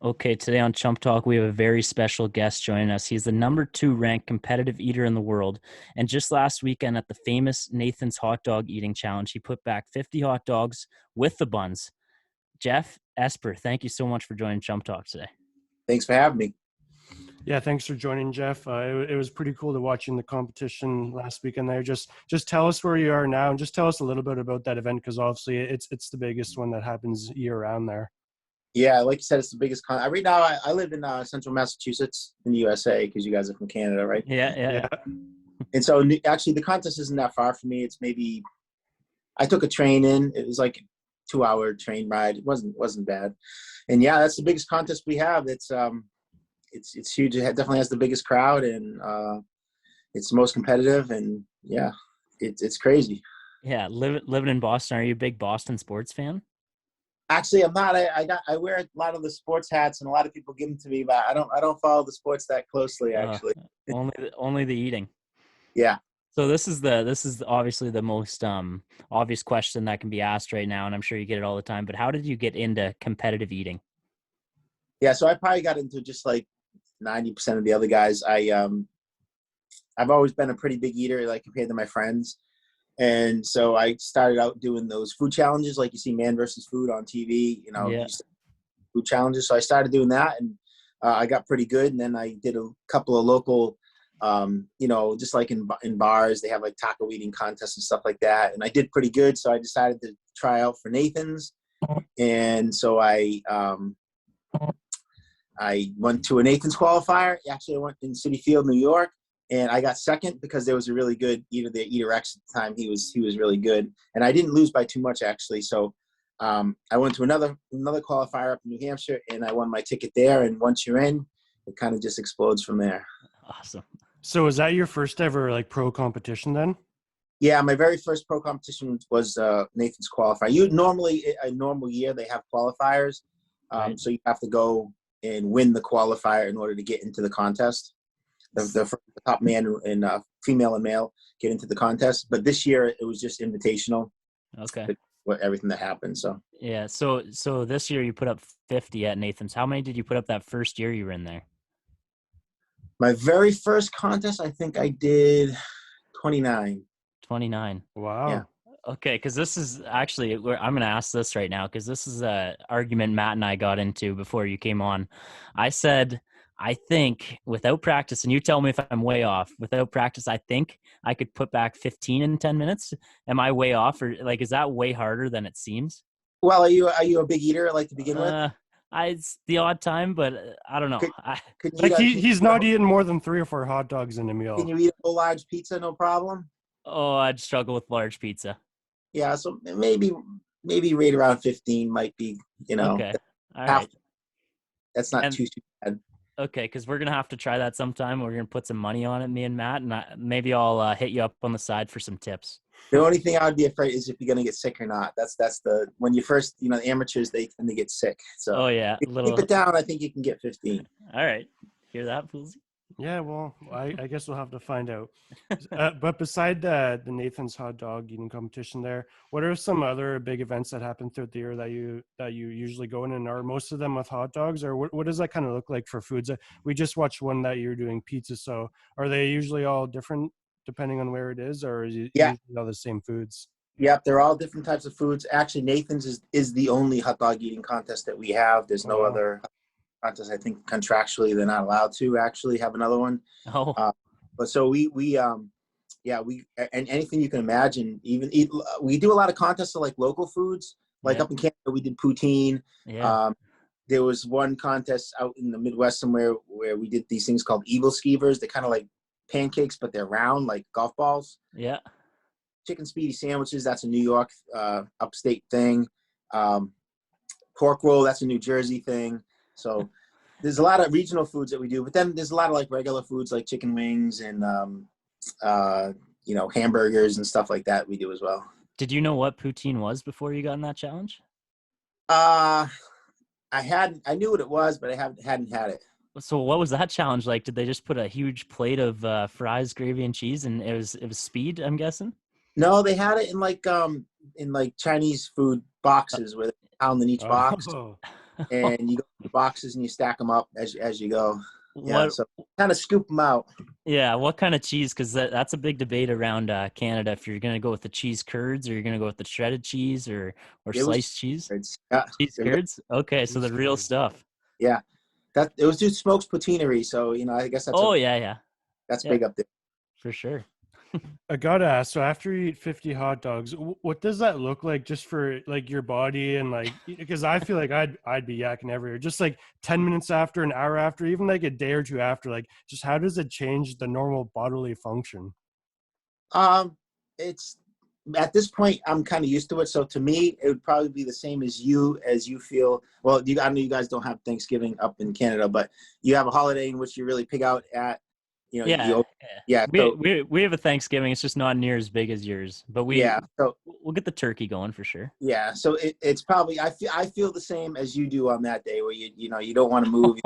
Okay, today on Chump Talk, we have a very special guest joining us. He's the number 2 ranked competitive eater in the world. And just last weekend at the famous Nathan's Hot Dog Eating Challenge, he put back 50 hot dogs with the buns. Geoff Esper, thank you so much for joining Chump Talk today. Thanks for having me. Yeah, thanks for joining, Geoff. It was pretty cool to watching the competition last weekend there. Just tell us where you are now and just tell us a little bit about that event, because obviously it's the biggest one that happens year round there. Yeah, like you said, it's the biggest right now. I live in central Massachusetts in the USA because you guys are from Canada, right? Yeah. And so actually the contest isn't that far from me. It's maybe, I took a train in. It was like a 2-hour train ride. It wasn't bad. And yeah, that's the biggest contest we have. It's huge. It definitely has the biggest crowd, and it's the most competitive. And yeah, it's crazy. Yeah, living in Boston, are you a big Boston sports fan? Actually, I'm not. I wear a lot of the sports hats, and a lot of people give them to me, but I don't follow the sports that closely. Actually, only the eating. Yeah. So this is obviously the most obvious question that can be asked right now, and I'm sure you get it all the time. But how did you get into competitive eating? Yeah, so I probably got into just like 90% of the other guys. I've always been a pretty big eater, like compared to my friends. And so I started out doing those food challenges, like you see Man versus Food on TV, Yeah. Food challenges. So I started doing that, and I got pretty good. And then I did a couple of local, just like in bars, they have like taco eating contests and stuff like that. And I did pretty good. So I decided to try out for Nathan's. And so I went to a Nathan's qualifier. Actually, I went in Citi Field, New York. And I got second because there was a really good Eater X at the time. He was really good, and I didn't lose by too much actually. So I went to another qualifier up in New Hampshire, and I won my ticket there. And once you're in, it kind of just explodes from there. Awesome. So was that your first ever like pro competition then? Yeah, my very first pro competition was Nathan's qualifier. Normally a normal year they have qualifiers, Right. So you have to go and win the qualifier in order to get into the contest. The top man and female and male get into the contest, but this year it was just invitational. Okay. Everything that happened. So yeah. So this year you put up 50 at Nathan's. How many did you put up that first year you were in there? my very first contest, I think I did 29. 29. Wow. Yeah. Okay, because this is actually I'm going to ask this right now because this is a argument Matt and I got into before you came on. I said, I think without practice, and you tell me if I'm way off, without practice, I think I could put back 15 in 10 minutes. Am I way off, or like, is that way harder than it seems? Well, are you a big eater like to begin with? It's the odd time, but I don't know. Could you Like eat he's not eating more than 3 or 4 hot dogs in a meal. Can you eat a full large pizza? No problem. Oh, I'd struggle with large pizza. Yeah, so maybe right around 15 might be, Okay. All right. That's not too bad. Okay, because we're gonna have to try that sometime. We're gonna put some money on it, me and Matt, and maybe I'll hit you up on the side for some tips. The only thing I would be afraid is if you're gonna get sick or not. That's when you first, the amateurs, they tend to get sick. So oh yeah, if you keep it down, I think you can get 15. All right, hear that, Foolsy? Yeah, well, I guess we'll have to find out. But beside the Nathan's hot dog eating competition there, what are some other big events that happen throughout the year that you usually go in, and are most of them with hot dogs, or what does that kind of look like for foods? We just watched one that you're doing pizza, so are they usually all different depending on where it is, or is it usually all the same foods? Yep, they're all different types of foods. Actually, Nathan's is the only hot dog eating contest that we have. There's no other contest. I think contractually they're not allowed to actually have another one. Oh, but so we and anything you can imagine. We do a lot of contests of like local foods. Like up in Canada, we did poutine. Yeah. There was one contest out in the Midwest somewhere where we did these things called evil skeevers. They're kind of like pancakes, but they're round like golf balls. Yeah. Chicken speedy sandwiches. That's a New York, upstate thing. Pork roll. That's a New Jersey thing. So there's a lot of regional foods that we do, but then there's a lot of like regular foods like chicken wings and hamburgers and stuff like that we do as well. Did you know what poutine was before you got in that challenge? I knew what it was, but I hadn't had it. So what was that challenge like? Did they just put a huge plate of fries, gravy, and cheese, and it was speed, I'm guessing? No, they had it in like Chinese food boxes where they pound in each box. and you go to the boxes and you stack them up as you go. Yeah, What? so kind of scoop them out. Yeah, what kind of cheese? Because that's a big debate around Canada. If you're gonna go with the cheese curds, or you're gonna go with the shredded cheese, or It was sliced cheese. yeah, Cheese curds. Okay, so the Cheese real curds. stuff. yeah. That it was just Smokes Patinery, so I guess Oh yeah, that's yeah, big up there. for sure. I gotta ask. So after you eat 50 hot dogs, what does that look like, just for like your body and like? Because I feel like I'd be yakking everywhere. Just like 10 minutes after, an hour after, even like a day or two after. Like, just how does it change the normal bodily function? It's at this point I'm kind of used to it. So to me, it would probably be the same as you feel. Well, I know you guys don't have Thanksgiving up in Canada, but you have a holiday in which you really pig out at. Yeah, Yeah. we So we have a Thanksgiving. It's just not near as big as yours, but yeah. So we'll get the turkey going for sure. yeah. So it's probably I feel the same as you do on that day where you don't want to move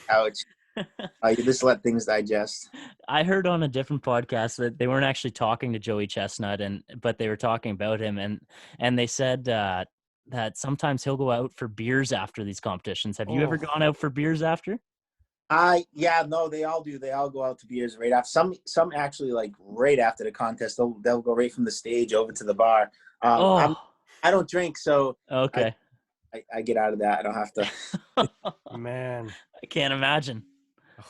out. You just let things digest. I heard on a different podcast that they weren't actually talking to Joey Chestnut, but they were talking about him, and they said that sometimes he'll go out for beers after these competitions. Have you ever Oh, gone out for beers after? Yeah, no, they all do. They all go out to beers right after. Some actually like right after the contest. They'll go right from the stage over to the bar. Oh, I don't drink, so I, okay. I get out of that. I don't have to. I man. can't imagine.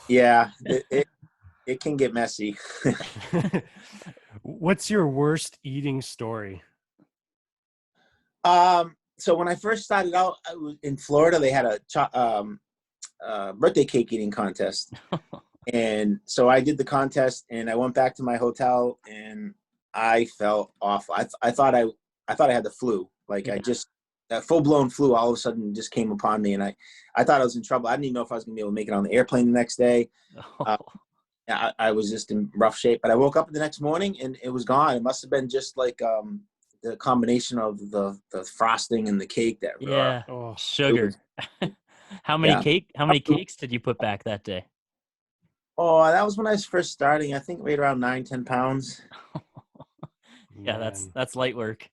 Yeah, it can get messy. What's your worst eating story? So when I first started out, I was in Florida. They had a birthday cake eating contest, and so I did the contest, and I went back to my hotel, and I felt awful. I thought I had the flu. Like Yeah. that full blown flu all of a sudden just came upon me, and I thought I was in trouble. I didn't even know if I was gonna be able to make it on the airplane the next day. Uh, I was just in rough shape, but I woke up the next morning and it was gone. It must have been just like the combination of the frosting and the cake that Yeah, Oh, it was. sugar. How many Yeah. cakes did you put back that day? Oh, that was when I was first starting. I think weighed around 9-10 pounds. Yeah, man. that's light work.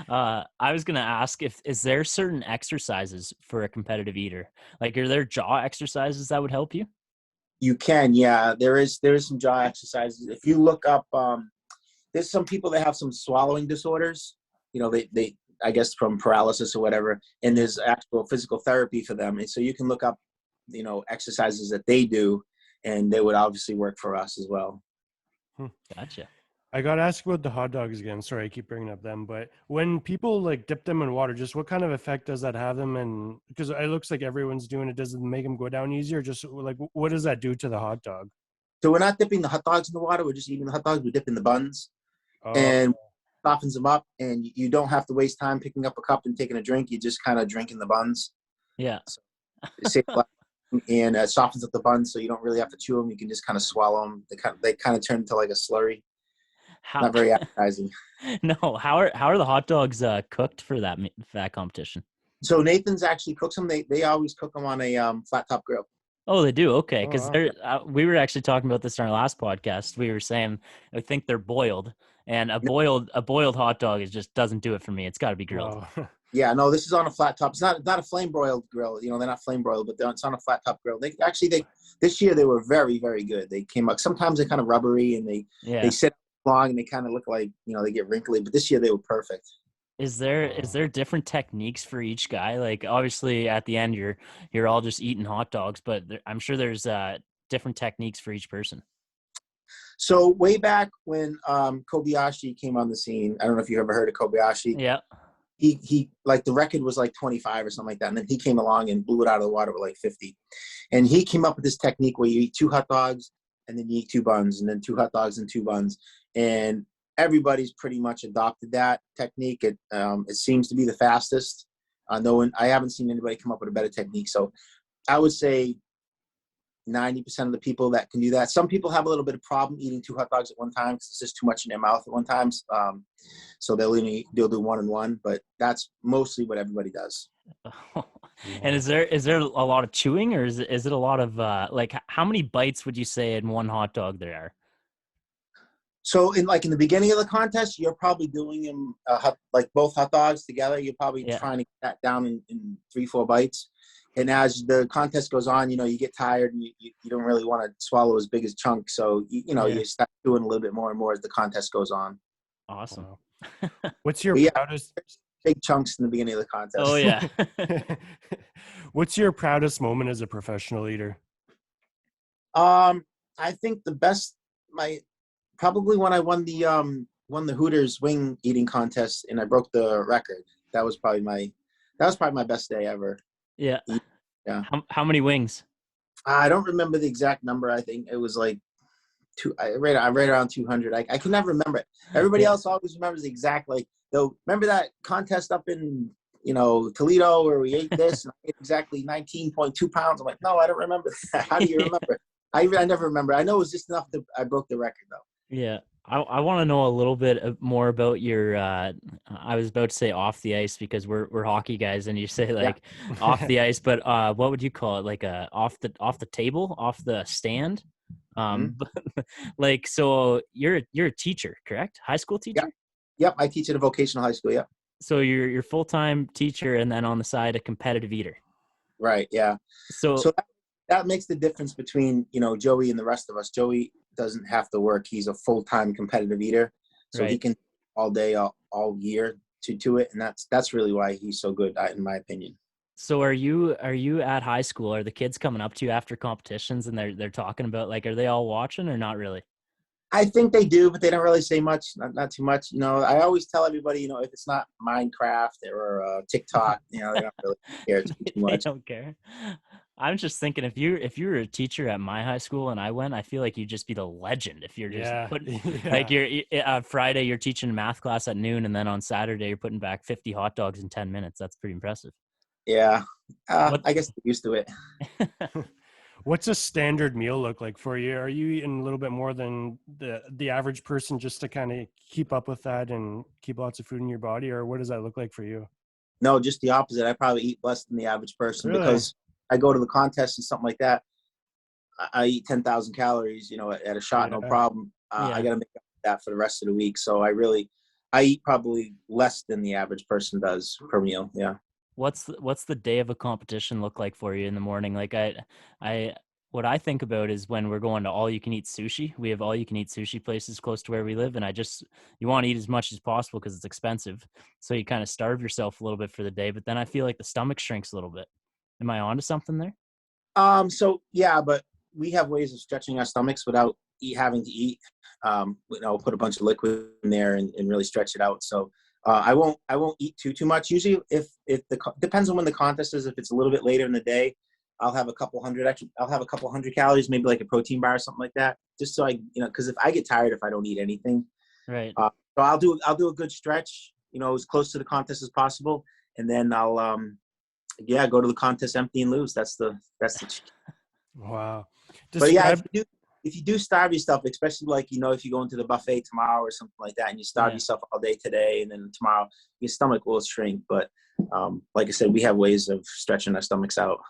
I was gonna ask, if is there certain exercises for a competitive eater? Like, are there jaw exercises that would help you? You can, yeah. There is some jaw exercises. If you look up, there's some people that have some swallowing disorders. They I guess from paralysis or whatever, and there's actual physical therapy for them. And so you can look up, exercises that they do, and they would obviously work for us as well. Gotcha. I got to ask about the hot dogs again. Sorry, I keep bringing up them, but when people like dip them in water, just what kind of effect does that have them? And because it looks like everyone's doing it, does it make them go down easier? Just like, what does that do to the hot dog? So we're not dipping the hot dogs in the water. We're just eating the hot dogs. We dip in the buns, Oh, and softens them up. And you don't have to waste time picking up a cup and taking a drink. You just kind of drink in the buns. Yeah. It saves a lot, and softens up the buns, so you don't really have to chew them. You can just kind of swallow them. They kind of turn into like a slurry. How? Not very appetizing. No. How are the hot dogs cooked for that competition? So Nathan's actually cooks them. They always cook them on a flat top grill. Oh, they do. Okay, oh, because wow. we were actually talking about this in our last podcast. We were saying I think they're boiled, and a boiled hot dog just doesn't do it for me. It's got to be grilled. Oh. Yeah, no, this is on a flat top. It's not a flame broiled grill. They're not flame broiled, but it's on a flat top grill. They this year they were very, very good. They came up. Sometimes they're kind of rubbery and they Yeah. sit long and they kind of look like they get wrinkly. But this year they were perfect. Is there different techniques for each guy? Like, obviously at the end you're all just eating hot dogs, but I'm sure there's different techniques for each person. So way back when Kobayashi came on the scene, I don't know if you ever heard of Kobayashi. Yeah. He like the record was like 25 or something like that, and then he came along and blew it out of the water with like 50. And he came up with this technique where you eat 2 hot dogs and then you eat 2 buns, and then 2 hot dogs and 2 buns, and everybody's pretty much adopted that technique. It seems to be the fastest. I haven't seen anybody come up with a better technique. So I would say 90% of the people that can do that. Some people have a little bit of problem eating 2 hot dogs at one time because it's just too much in their mouth at one time. So they'll do 1 and 1, but that's mostly what everybody does. And is there a lot of chewing, or is it a lot of like, how many bites would you say in one hot dog there are? So in the beginning of the contest, you're probably doing them like both hot dogs together. You're probably trying to get that down in 3-4 bites. And as the contest goes on, you get tired and you don't really want to swallow as big as chunks. So, you start doing a little bit more and more as the contest goes on. Awesome. What's your proudest? Big chunks in the beginning of the contest. Oh, yeah. What's your proudest moment as a professional eater? I think the best, probably when I won the Hooters wing eating contest and I broke the record. That was probably my best day ever. Yeah. Yeah. How many wings? I don't remember the exact number. I think it was like right around 200. I can never remember it. Everybody else always remembers the exact, remember that contest up in, Toledo where we ate this and I ate exactly 19.2 pounds. I'm like, no, I don't remember that. How do you remember? I never remember. I know it was just enough I broke the record though. Yeah. I want to know a little bit more about your, I was about to say off the ice because we're hockey guys and you say off the ice, but what would you call it? Like off the table, off the stand? So you're a teacher, correct? High school teacher? Yep. I teach at a vocational high school. Yep. So you're full-time teacher and then on the side, a competitive eater. Right. Yeah. So that makes the difference between, Joey and the rest of us. Joey doesn't have to work. He's a full-time competitive eater. So he can all day, all year to it. And that's really why he's so good, in my opinion. So are you at high school? Are the kids coming up to you after competitions and they're talking about, are they all watching or not really? I think they do, but they don't really say much, not too much. I always tell everybody, if it's not Minecraft or TikTok, they don't really care too much. They don't care. I'm just thinking if you were a teacher at my high school and I went, I feel like you'd just be the legend if you're just you're Friday you're teaching a math class at noon and then on Saturday you're putting back 50 hot dogs in 10 minutes. That's pretty impressive. Yeah. I guess they're used to it. What's a standard meal look like for you? Are you eating a little bit more than the average person just to kind of keep up with that and keep lots of food in your body? Or what does that look like for you? No, just the opposite. I probably eat less than the average person because I go to the contest and something like that. I eat 10,000 calories, at a shot, no problem. I got to make up that for the rest of the week. So I eat probably less than the average person does per meal. Yeah. What's the day of a competition look like for you in the morning? What I think about is when we're going to all you can eat sushi. We have all you can eat sushi places close to where we live. And you want to eat as much as possible because it's expensive. So you kind of starve yourself a little bit for the day, but then I feel like the stomach shrinks a little bit. Am I onto something there? So yeah, but we have ways of stretching our stomachs without having to eat. Put a bunch of liquid in there and really stretch it out. So I won't eat too much. Usually if depends on when the contest is. If it's a little bit later in the day, I'll have a couple hundred calories, maybe like a protein bar or something like that. Just so because if I get tired, if I don't eat anything, right. So I'll do a good stretch, as close to the contest as possible. And then I'll, go to the contest empty and lose. That's the Wow. But yeah, if you do starve yourself, especially if you go into the buffet tomorrow or something like that and you starve yourself all day today and then tomorrow your stomach will shrink. But like I said, we have ways of stretching our stomachs out.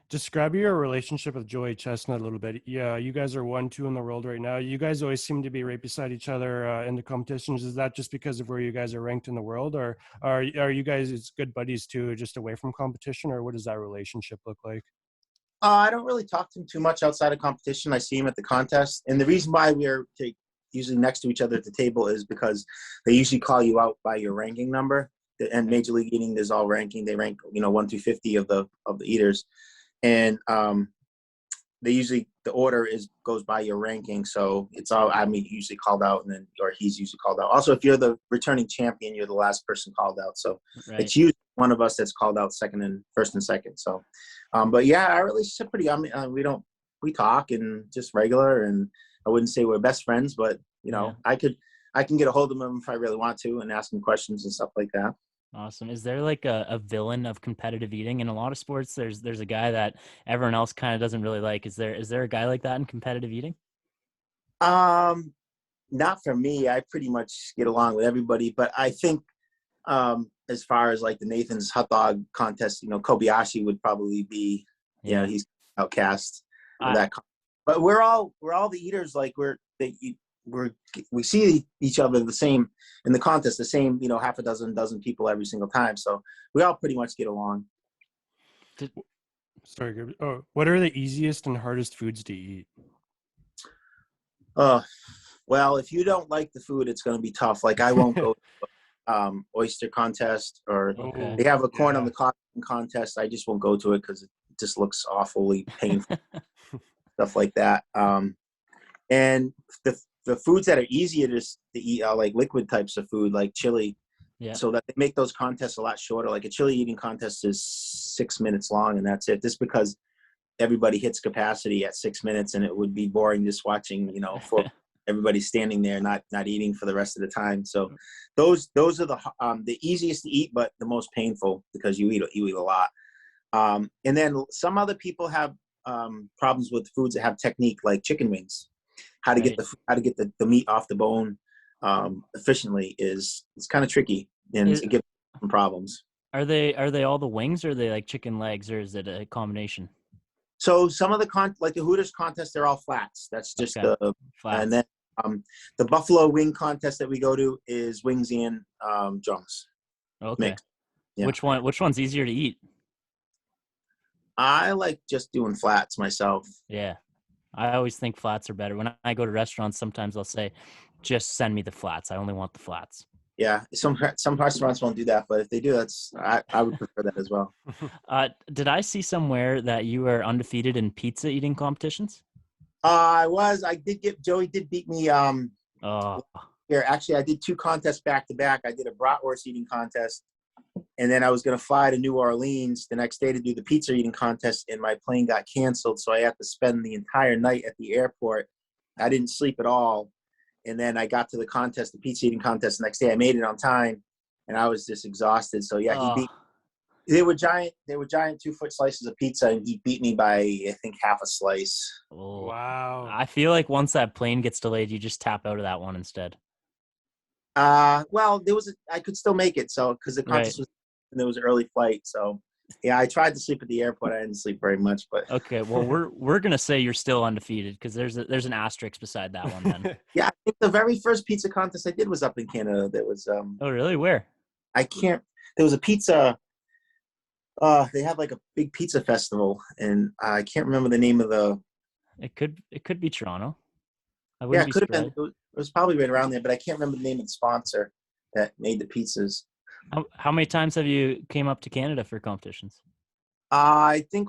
Describe your relationship with Joey Chestnut a little bit. Yeah, you guys are 1-2 in the world right now. You guys always seem to be right beside each other in the competitions. Is that just because of where you guys are ranked in the world, or are you guys good buddies too, just away from competition, or what does that relationship look like? I don't really talk to him too much outside of competition. I see him at the contest, and the reason why we're usually next to each other at the table is because they usually call you out by your ranking number. And Major League Eating, there's all ranking. They rank 1 through 50 of the eaters. And they usually the order goes by your ranking, so it's all usually called out, or he's usually called out. Also, if you're the returning champion, you're the last person called out, so it's usually one of us that's called out first and second. So, but yeah, our relationship pretty. We talk and just regular, and I wouldn't say we're best friends, but I can get a hold of him if I really want to and ask him questions and stuff like that. Awesome. Is there like a villain of competitive eating? In a lot of sports, there's a guy that everyone else kind of doesn't really like. Is there a guy like that in competitive eating? Not for me. I pretty much get along with everybody, but I think as far as like the Nathan's hot dog contest, Kobayashi would probably be, he's outcast for that. But we're all the eaters. Like we see each other the same in the contest, the same, half a dozen people every single time. So we all pretty much get along. Sorry, Gerber. Oh, what are the easiest and hardest foods to eat? Well, if you don't like the food, it's going to be tough. Like I won't go oyster contest, or Okay. they have a corn on the cob contest. I just won't go to it because it just looks awfully painful. Stuff like that. And the foods that are easier to eat are like liquid types of food, like chili. Yeah. So that they make those contests a lot shorter. Like a chili eating contest is 6 minutes long, and that's it. Just because everybody hits capacity at 6 minutes, and it would be boring just watching, for everybody standing there not eating for the rest of the time. So those are the easiest to eat, but the most painful because you eat a lot. And then some other people have problems with foods that have technique, like chicken wings. How to get the meat off the bone efficiently it's kind of tricky, and it gives some problems. Are they all the wings, or are they like chicken legs, or is it a combination? So some of like the Hooters contest, they're all flats. That's just the flats. And then the Buffalo wing contest that we go to is wings and drums. Okay. Mixed. Yeah. Which one's easier to eat? I like just doing flats myself. Yeah. I always think flats are better. When I go to restaurants, sometimes I'll say, just send me the flats. I only want the flats. Yeah. Some restaurants won't do that, but if they do, I would prefer that as well. Did I see somewhere that you are undefeated in pizza eating competitions? Joey did beat me. Here, actually, I did 2 contests back to back. I did a bratwurst eating contest, and then I was going to fly to New Orleans the next day to do the pizza eating contest, and my plane got canceled, so I had to spend the entire night at the airport. I didn't sleep at all, and then I got to the pizza eating contest the next day. I made it on time, and I was just exhausted. So yeah, he beat. They were giant 2-foot slices of pizza, and he beat me by, I think, half a slice. Oh, wow! I feel like once that plane gets delayed, you just tap out of that one instead. Well, I could still make it, so because the contest was, and there was an early flight, so yeah, I tried to sleep at the airport. I didn't sleep very much, but okay. Well, we're gonna say you're still undefeated because there's an asterisk beside that one. Then yeah, I think the very first pizza contest I did was up in Canada. That was oh really? Where? There was a pizza. They had like a big pizza festival, and I can't remember the name of the. It could be Toronto. Yeah, it could have been. It was probably right around there, but I can't remember the name of the sponsor that made the pizzas. How many times have you came up to Canada for competitions? I think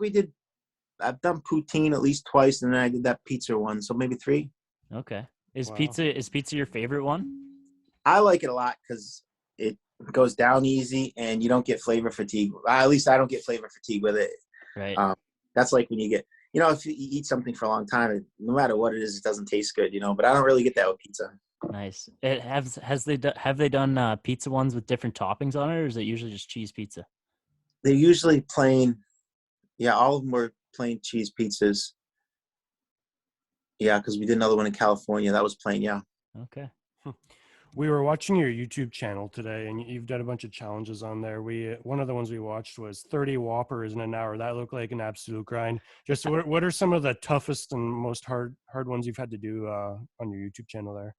I've done poutine at least twice, and then I did that pizza one, so maybe 3. Okay. Is pizza your favorite one? I like it a lot because it goes down easy, and you don't get flavor fatigue. At least I don't get flavor fatigue with it. Right. That's like when you get, if you eat something for a long time, no matter what it is, it doesn't taste good, but I don't really get that with pizza. Nice. Have they done pizza ones with different toppings on it, or is it usually just cheese pizza? They're usually plain. Yeah, all of them were plain cheese pizzas. Yeah, because we did another one in California. That was plain, yeah. Okay. We were watching your YouTube channel today, and you've done a bunch of challenges on there. One of the ones we watched was 30 Whoppers in an hour. That looked like an absolute grind. Just what are some of the toughest and most hard ones you've had to do on your YouTube channel there?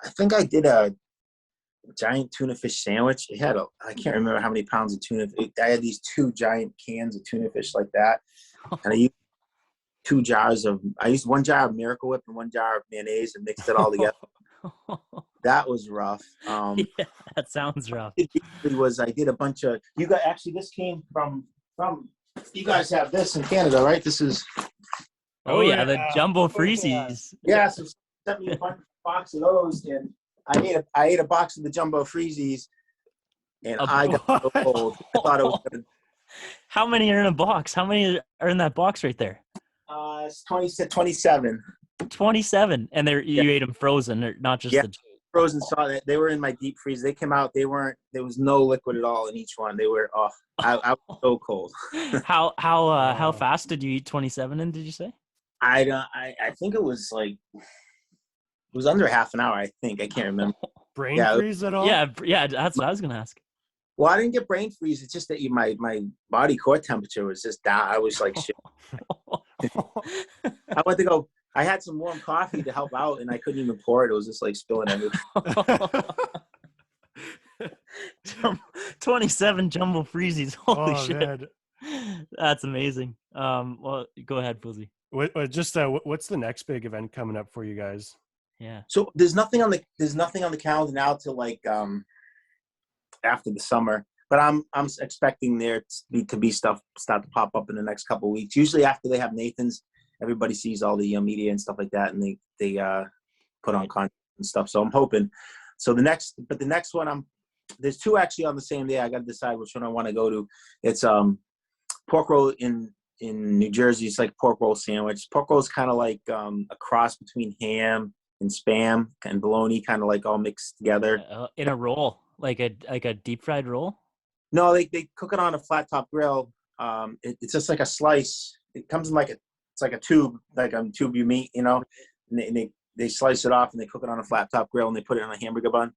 I think I did a giant tuna fish sandwich. I can't remember how many pounds of tuna. I had these 2 giant cans of tuna fish like that, and I used 2 jars I used 1 jar of Miracle Whip and 1 jar of mayonnaise and mixed it all together. That was rough. Yeah, that sounds rough. It was. I did a bunch of. You guys actually, this came from. You guys have this in Canada, right? This is. Oh yeah, the jumbo freezies. Yeah, so sent me a box of those, and I ate a box of the jumbo freezies, and I got so cold. I thought it was good. How many are in a box? How many are in that box right there? It's 27. 27, and you ate them frozen, or not just the frozen. Saw that they were in my deep freeze. They came out. There was no liquid at all in each one. They were. I was so cold. How fast did you eat 27 in? Did you say? I think it was like. It was under half an hour. I think I can't remember. Brain freeze at all? Yeah. That's what I was gonna ask. Well, I didn't get brain freeze. It's just that my body core temperature was just down. I was like shit. I went to go I had some warm coffee to help out, and I couldn't even pour it. It was just like spilling everywhere. 27 jumbo freezies. Holy Oh shit. man. That's amazing. Well, go ahead, Fuzzy. What's the next big event coming up for you guys? Yeah. So there's nothing on the calendar now till like after the summer. But I'm expecting there to be stuff start to pop up in the next couple of weeks. Usually after they have Nathan's, everybody sees all the media and stuff like that, and they put on content and stuff. So I'm hoping. So the next one, there's two actually on the same day. I got to decide which one I want to go to. It's pork roll in New Jersey. It's like pork roll sandwich. Pork roll is kind of like a cross between ham and Spam and bologna, kind of like all mixed together In a roll, like a deep fried roll. No, they cook it on a flat top grill. It's just like a slice. It comes in it's like a tube, like a tube you meat, and they slice it off and they cook it on a flat top grill and they put it on a hamburger bun.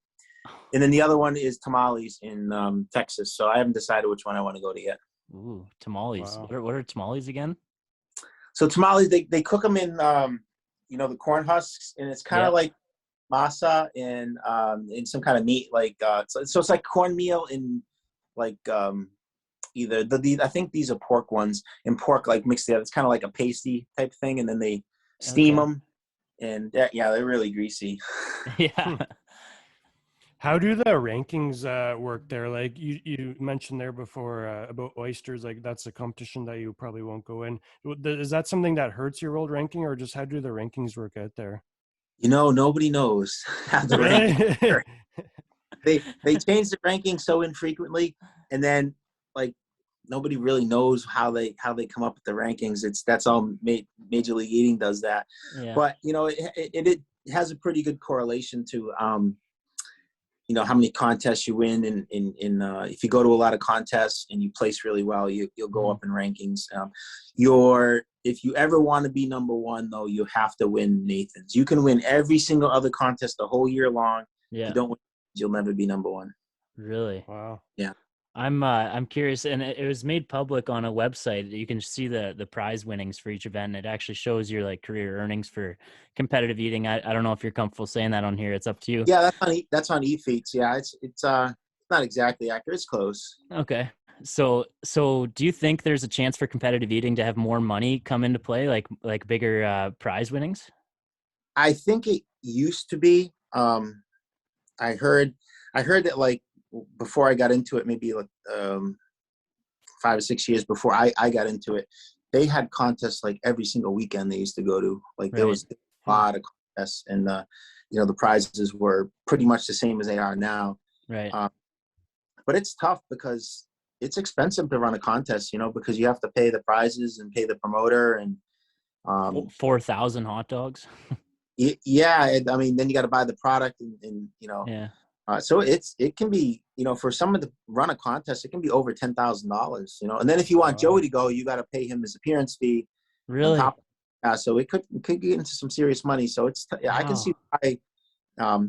And then the other one is tamales in Texas. So I haven't decided which one I want to go to yet. Ooh, tamales. Wow. What are tamales again? So tamales, they cook them in the corn husks, and it's kind of like masa and in some kind of meat, like so it's like cornmeal in like either I think these are pork ones, and pork like mixed together. It's kind of like a pasty type thing, and then they steam them, and they're really greasy. Yeah. How do the rankings work there? Like you mentioned there before about oysters, like that's a competition that you probably won't go in. Is that something that hurts your world ranking, or just how do the rankings work out there? Nobody knows how the rankings work. They change the ranking so infrequently, and then like nobody really knows how they come up with the rankings. That's all Major League Eating does that. Yeah. But it has a pretty good correlation to how many contests you win, and if you go to a lot of contests and you place really well, you'll go up in rankings. If you ever want to be number one, though, you have to win Nathan's. You can win every single other contest the whole year long. Yeah. If you don't win, you'll never be number one. Really? Wow. Yeah. I'm curious, and it was made public on a website. You can see the prize winnings for each event, and it actually shows your like career earnings for competitive eating. I don't know if you're comfortable saying that on here. It's up to you. Yeah, that's on eFeats. Yeah, it's not exactly accurate. It's close. Okay. So do you think there's a chance for competitive eating to have more money come into play, like bigger prize winnings? I think it used to be. I heard that like before I got into it, maybe like 5 or 6 years before I got into it, they had contests like every single weekend they used to go to. Like there was a lot of contests, and the prizes were pretty much the same as they are now. Right. But it's tough because it's expensive to run a contest, because you have to pay the prizes and pay the promoter and 4,000 hot dogs. Yeah, I mean, then you got to buy the product and Yeah. So it can be, for someone to run a contest, it can be over $10,000, and then if you want Joey to go, you got to pay him his appearance fee. Really? So it could get into some serious money. So I can see why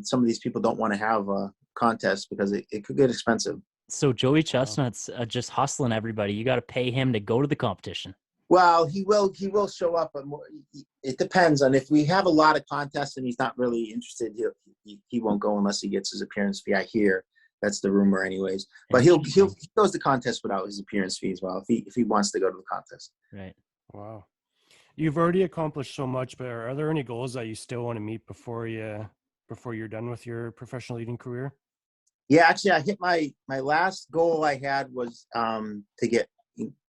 some of these people don't want to have a contest, because it could get expensive. So Joey Chestnut's just hustling everybody. You got to pay him to go to the competition. Well, he will show up, but it depends on if we have a lot of contests and he's not really interested. He won't go unless he gets his appearance fee. I hear that's the rumor, anyways. But he goes to contest without his appearance fee as well if he wants to go to the contest. Right. Wow. You've already accomplished so much, but are there any goals that you still want to meet before you're done with your professional eating career? Yeah, actually, I hit my last goal I had was to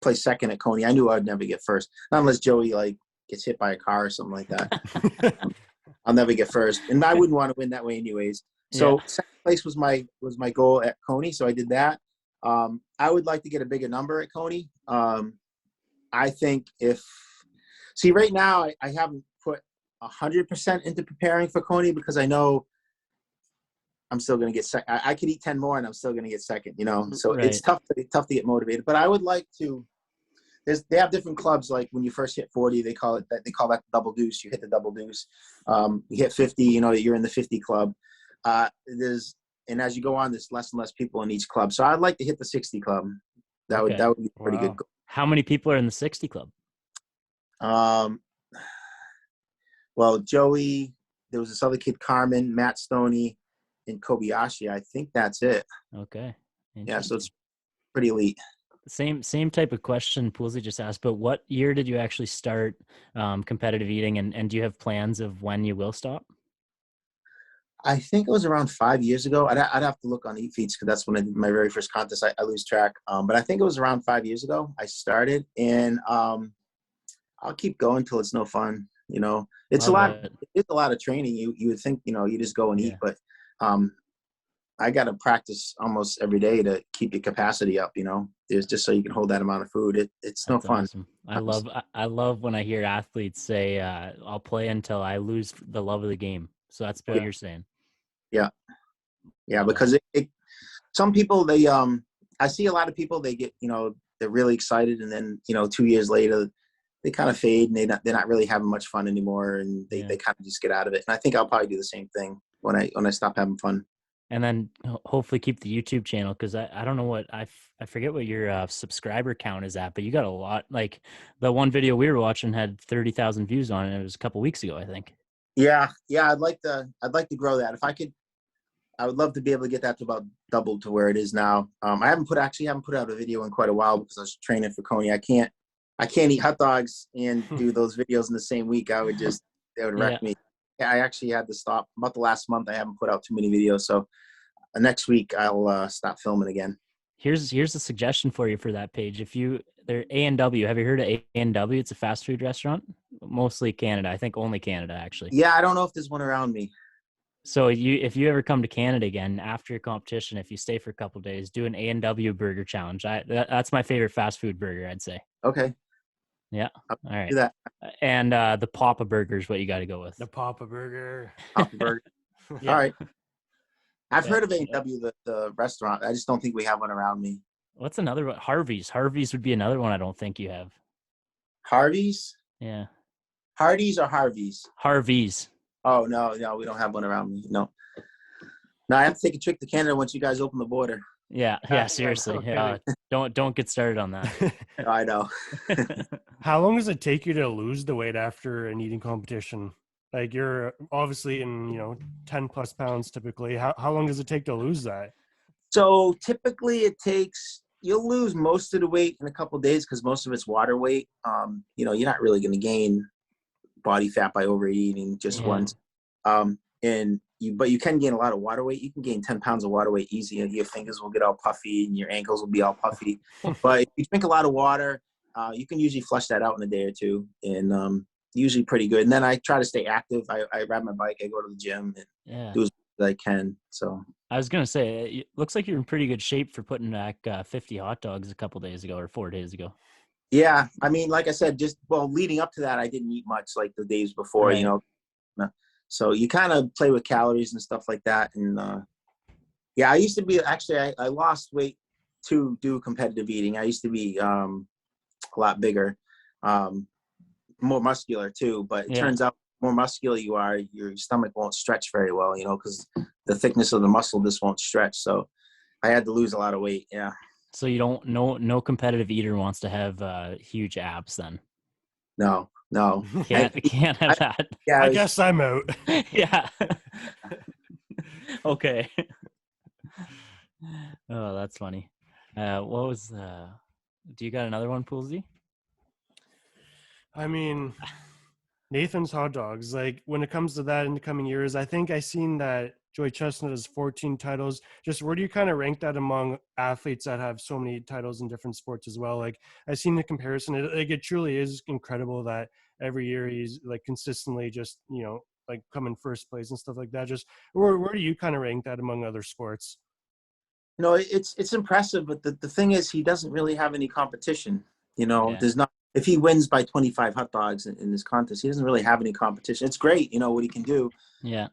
play second at Coney. I knew I'd never get first, not unless Joey like gets hit by a car or something like that. I'll never get first, and I wouldn't want to win that way anyways. So second place was my goal at Coney, so I did that. I would like to get a bigger number at Coney. I think right now I haven't put 100% into preparing for Coney, because I know I'm still going to get second. I could eat 10 more and I'm still going to get second, so It's tough to get motivated, but I would like to. They have different clubs. Like when you first hit 40, they call that the double deuce. You hit the double deuce. You hit 50, you're in the 50 club. And as you go on, there's less and less people in each club. So I'd like to hit the 60 club. That would be a pretty good goal. How many people are in the 60 club? Well, Joey, there was this other kid, Carmen, Matt Stoney, and Kobayashi. I think that's it. Okay. Yeah, so it's pretty elite. Same type of question Poolsy just asked, but what year did you actually start competitive eating, and do you have plans of when you will stop? I think it was around 5 years ago. I'd have to look on Eat Feeds because that's when I did my very first contest. I lose track. But I think it was around 5 years ago I started, and I'll keep going till it's no fun. It's It's a lot of training. You would think, you just go and eat, but I got to practice almost every day to keep your capacity up, It's just so you can hold that amount of food. It's no fun. Awesome. I love when I hear athletes say, I'll play until I lose the love of the game. So that's what you're saying. Yeah. Yeah. Because some people, I see a lot of people, they get, they're really excited. And then, 2 years later, they kind of fade and they're not really having much fun anymore. And they kind of just get out of it. And I think I'll probably do the same thing when I stop having fun. And then hopefully keep the YouTube channel, because I don't know what I forget what your subscriber count is at, but you got a lot. Like the one video we were watching had 30,000 views on it. It was a couple weeks ago, I think. Yeah, I'd like to grow that. If I could, I would love to be able to get that to about double to where it is now. I haven't put out a video in quite a while because I was training for Coney. I can't eat hot dogs and do those videos in the same week. They would wreck me. Yeah, I actually had to stop. About the last month, I haven't put out too many videos. So next week, I'll stop filming again. Here's a suggestion for you for that page. They're A&W. Have you heard of A&W? It's a fast food restaurant, mostly Canada. I think only Canada, actually. Yeah, I don't know if there's one around me. So if you ever come to Canada again after your competition, if you stay for a couple of days, do an A&W burger challenge. That's my favorite fast food burger, I'd say. Okay. Yeah. All right. Do that. And the Papa Burger is what you got to go with. The Papa Burger. Papa Burger. Yeah. All right. I've heard of A&W, the restaurant. I just don't think we have one around me. What's another one? Harvey's. Harvey's would be another one I don't think you have. Harvey's? Yeah. Hardee's or Harvey's? Harvey's. Oh, no, we don't have one around me. No, I have to take a trip to Canada once you guys open the border. Yeah, seriously. Okay. Don't get started on that. I know. How long does it take you to lose the weight after an eating competition? Like you're obviously in, 10 plus pounds typically. How long does it take to lose that? So typically you'll lose most of the weight in a couple of days because most of it's water weight. You're not really going to gain body fat by overeating just once. But you can gain a lot of water weight. You can gain 10 pounds of water weieit easy, and your fingers will get all puffy and your ankles will be all puffy. But if you drink a lot of water, you can usually flush that out in a day or two, and usually pretty good. And then I try to stay active. I ride my bike. I go to the gym and do as much as I can. So I was gonna say, it looks like you're in pretty good shape for putting back 50 hot dogs a couple days ago or 4 days ago. Yeah, I mean, like I said, leading up to that, I didn't eat much like the days before, right. So you kind of play with calories and stuff like that. And I used to be I lost weight to do competitive eating. I used to be a lot bigger, more muscular too. But it turns out the more muscular you are, your stomach won't stretch very well, because the thickness of the muscle just won't stretch. So I had to lose a lot of weight. Yeah. So you don't, no competitive eater wants to have huge abs then? No. Can't have that. Yeah, I guess I'm out. Yeah. Okay. Oh, that's funny. What was do you got another one, Poolsy? I mean, Nathan's hot dogs, like when it comes to that in the coming years, I think I seen that Joey Chestnut has 14 titles. Just where do you kind of rank that among athletes that have so many titles in different sports as well? Like I've seen the comparison. It truly is incredible that every year he's like consistently just, like come in first place and stuff like that. Just where do you kind of rank that among other sports? It's impressive, but the thing is he doesn't really have any competition. There's not, if he wins by 25 hot dogs in this contest, he doesn't really have any competition. It's great, what he can do. Yeah.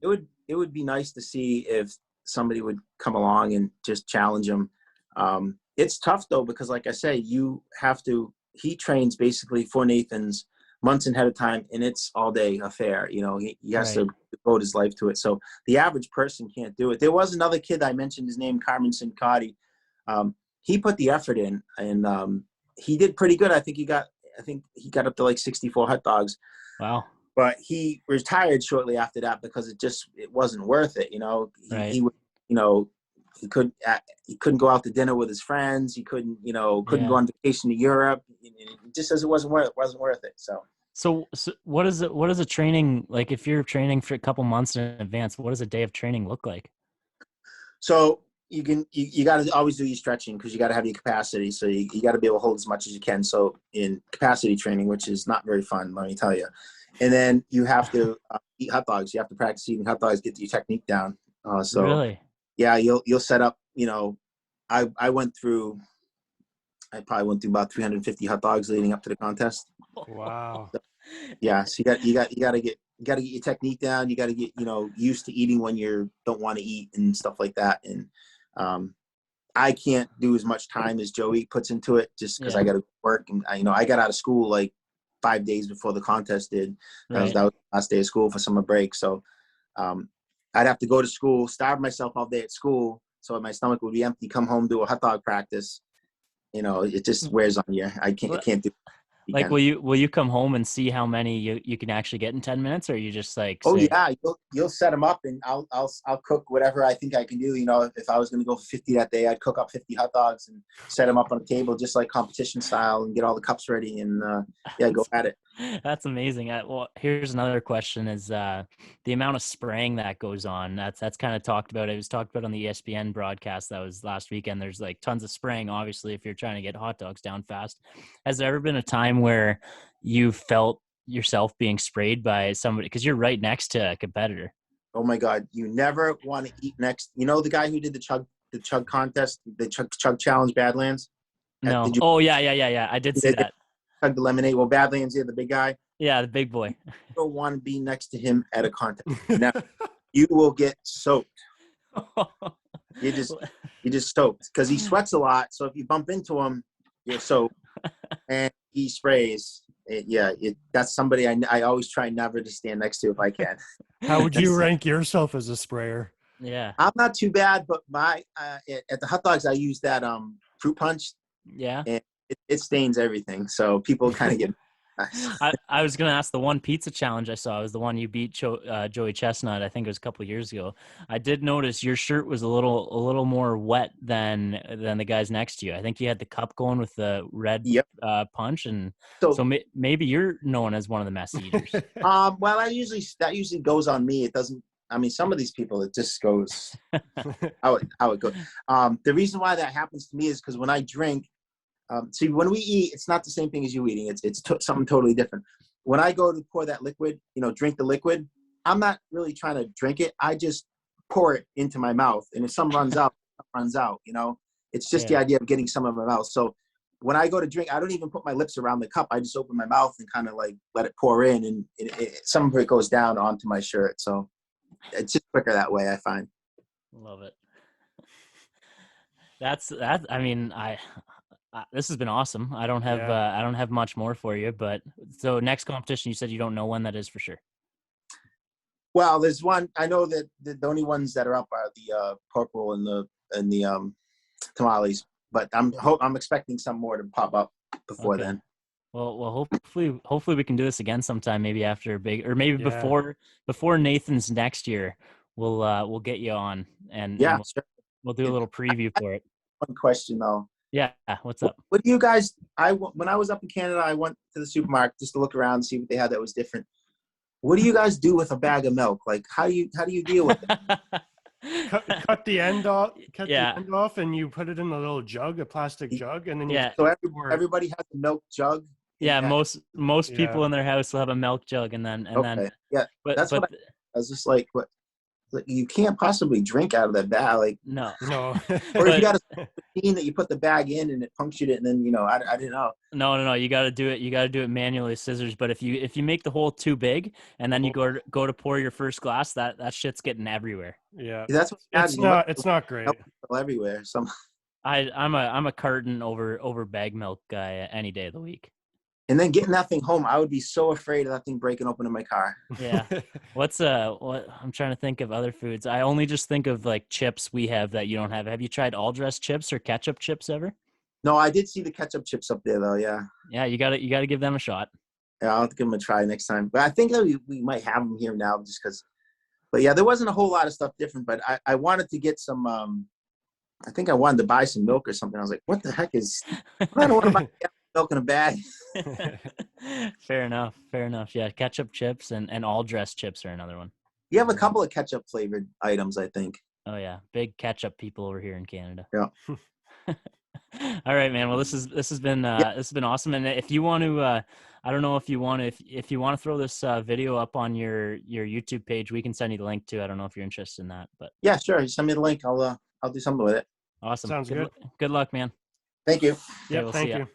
It would be nice to see if somebody would come along and just challenge him. It's tough though, because like I say, he trains basically for Nathan's months ahead of time, and it's all day affair. He has to devote his life to it. So the average person can't do it. There was another kid I mentioned, his name, Carmen Sincotti. He put the effort in, and he did pretty good. I think he got up to like 64 hot dogs. Wow. but he retired shortly after that because it wasn't worth it. Right. He would, he couldn't go out to dinner with his friends. He couldn't go on vacation to Europe. It just says it wasn't worth it. So what is it? What is a training like? If you're training for a couple months in advance, what does a day of training look like? So you got to always do your stretching because you got to have your capacity. So you got to be able to hold as much as you can. So in capacity training, which is not very fun, let me tell you. And then you have to eat hot dogs. You have to practice eating hot dogs, get your technique down. Really? Yeah, you'll set up. I probably went through about 350 hot dogs leading up to the contest. Wow. So, yeah, so you got to get your technique down. You got to get used to eating when you don't want to eat and stuff like that. And I can't do as much time as Joey puts into it just because I got to work. And I got out of school like 5 days before the contest did. That was the last day of school for summer break. So I'd have to go to school, starve myself all day at school, so my stomach would be empty. Come home, do a hot dog practice. It just wears on you. I can't do. Like, will you come home and see how many you can actually get in 10 minutes, or you just like? Oh yeah, you'll set them up, and I'll cook whatever I think I can do. If I was going to go for 50 that day, I'd cook up 50 hot dogs and set them up on a table just like competition style, and get all the cups ready, and go at it. That's amazing. Well, here's another question: is the amount of spraying that goes on? That's kind of talked about. It was talked about on the ESPN broadcast that was last weekend. There's like tons of spraying, obviously, if you're trying to get hot dogs down fast. Has there ever been a time where you felt yourself being sprayed by somebody because you're right next to a competitor? Oh my God, you never want to eat next. The guy who did the chug contest, the chug challenge, Badlands. No. Yeah. I did see that. Chug the lemonade. Well, Badlands, the big guy. Yeah, the big boy. You don't want to be next to him at a contest. Now, you will get soaked. You're just soaked because he sweats a lot. So if you bump into him, you're soaked. And he sprays. That's somebody I always try never to stand next to if I can. How would you rank yourself as a sprayer? Yeah, I'm not too bad, but my at the hot dogs I use that fruit punch. Yeah, and it stains everything, so people kind of get. I was going to ask, the one pizza challenge I saw was the one you beat Joey Chestnut. I think it was a couple of years ago. I did notice your shirt was a little more wet than the guys next to you. I think you had the cup going with the red punch, and so maybe you're known as one of the mess eaters. Well, that usually goes on me. It doesn't. I mean, some of these people, it just goes how it goes. The reason why that happens to me is because when I drink. See, when we eat, it's not the same thing as you eating. It's something totally different. When I go to pour that liquid, drink the liquid, I'm not really trying to drink it. I just pour it into my mouth. And if some runs out, it runs out, It's just the idea of getting some in my mouth. So when I go to drink, I don't even put my lips around the cup. I just open my mouth and kind of like let it pour in. And some of it goes down onto my shirt. So it's just quicker that way, I find. Love it. I mean, this has been awesome. I don't have much more for you, but so next competition, you said you don't know when that is for sure. Well, there's one. I know that the only ones that are up are the pork roll and the tamales, but I'm expecting some more to pop up before then. Well, hopefully we can do this again sometime. Maybe after a big, or maybe before Nathan's next year, we'll get you on and sure. We'll do a little preview for it. One question though. Yeah, what's up? What do you guys? When I was up in Canada, I went to the supermarket just to look around and see what they had that was different. What do you guys do with a bag of milk? Like, how do you deal with it? cut the end off. The end off, and you put it in a little jug, a plastic jug, and then So everybody has a milk jug. Yeah, most people in their house will have a milk jug, and then But that's what I was just like. What? You can't possibly drink out of that bag, like no. Or if you got a machine that you put the bag in and it punctured it, and then I didn't know. No. You got to do it. You got to do it manually, scissors. But if you make the hole too big, and then you go to pour your first glass, that shit's getting everywhere. Yeah, that's what it's not great. Everywhere. I'm a carton over bag milk guy any day of the week. And then getting that thing home, I would be so afraid of that thing breaking open in my car. Yeah. What I'm trying to think of other foods. I only just think of like chips we have that you don't have. Have you tried all dressed chips or ketchup chips ever? No, I did see the ketchup chips up there though. Yeah. Yeah, you gotta give them a shot. Yeah, I'll have to give them a try next time. But I think that we might have them here now just because. But yeah, there wasn't a whole lot of stuff different. But I wanted to get some. I think I wanted to buy some milk or something. I was like, what the heck is? I don't want to buy milk in a bag. Fair enough. Fair enough. Yeah, ketchup chips and all dressed chips are another one. You have a couple of ketchup flavored items, I think. Oh yeah, big ketchup people over here in Canada. Yeah. All right, man. Well, this has been awesome. And if you want to, I don't know if you want to if you want to throw this video up on your YouTube page, we can send you the link too. I don't know if you're interested in that, but yeah, sure. Send me the link. I'll do something with it. awesome. Sounds good. Good luck, man. Thank you. Yeah, we'll thank see ya. you.